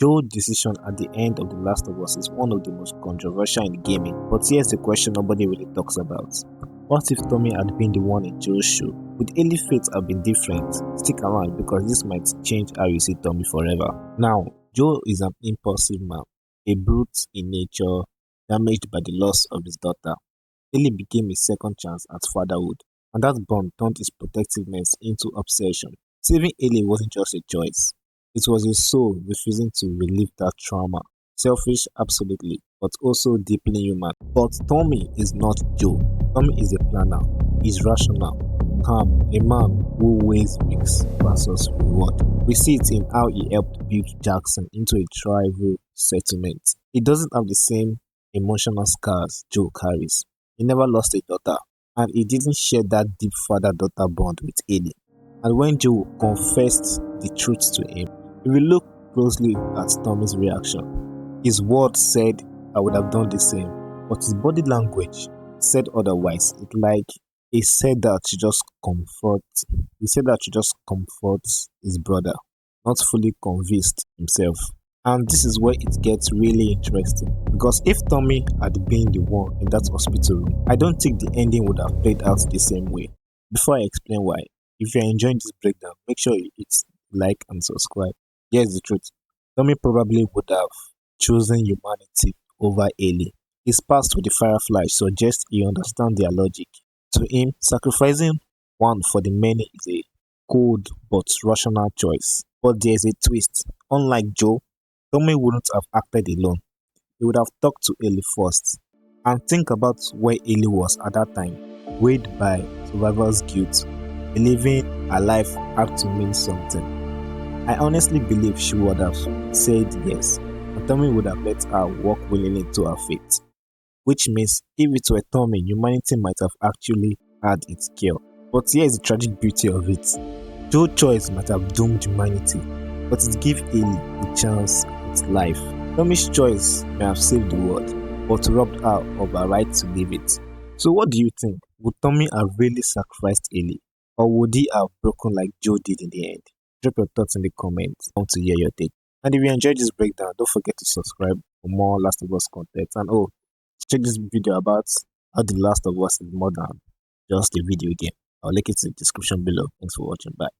Joe's decision at the end of The Last of Us is one of the most controversial in gaming, but here's the question nobody really talks about. What if Tommy had been the one in Joe's shoe? Would Ellie's fate have been different? Stick around because this might change how you see Tommy forever. Now, Joe is an impulsive man, a brute in nature, damaged by the loss of his daughter. Ellie became his second chance at fatherhood, and that bond turned his protectiveness into obsession. Saving Ellie wasn't just a choice, it was his soul refusing to relive that trauma. Selfish, absolutely, but also deeply human. But Tommy is not Joe. Tommy is a planner. He's rational, calm, a man who weighs risks versus reward. We see it in how he helped build Jackson into a tribal settlement. He doesn't have the same emotional scars Joe carries. He never lost a daughter, and he didn't share that deep father-daughter bond with Ellie. And when Joe confessed the truth to him, if we look closely at Tommy's reaction, his words said, "I would have done the same," but his body language said otherwise. It's like he said that to just comfort. He said that to just comfort his brother, not fully convinced himself. And this is where it gets really interesting. Because if Tommy had been the one in that hospital room, I don't think the ending would have played out the same way. Before I explain why, if you're enjoying this breakdown, make sure you hit like and subscribe. Here's the truth. Tommy probably would have chosen humanity over Ellie. His past with the Firefly suggests he understands their logic. To him, sacrificing one for the many is a cold but rational choice. But there's a twist. Unlike Joe, Tommy wouldn't have acted alone. He would have talked to Ellie first. And think about where Ellie was at that time, weighed by survivor's guilt, believing her life had to mean something. I honestly believe she would have said yes, and Tommy would have let her walk willingly to her fate. Which means if it were Tommy, humanity might have actually had its cure. But here's the tragic beauty of it. Joe's choice might have doomed humanity, but it gave Ellie a chance at life. Tommy's choice may have saved the world, but robbed her of her right to live it. So what do you think? Would Tommy have really sacrificed Ellie? Or would he have broken like Joe did in the end? Drop your thoughts in the comments. I want to hear your take. And if you enjoyed this breakdown, don't forget to subscribe for more Last of Us content. And check this video about how The Last of Us is more than just a video game. I'll link it in the description below. Thanks for watching. Bye.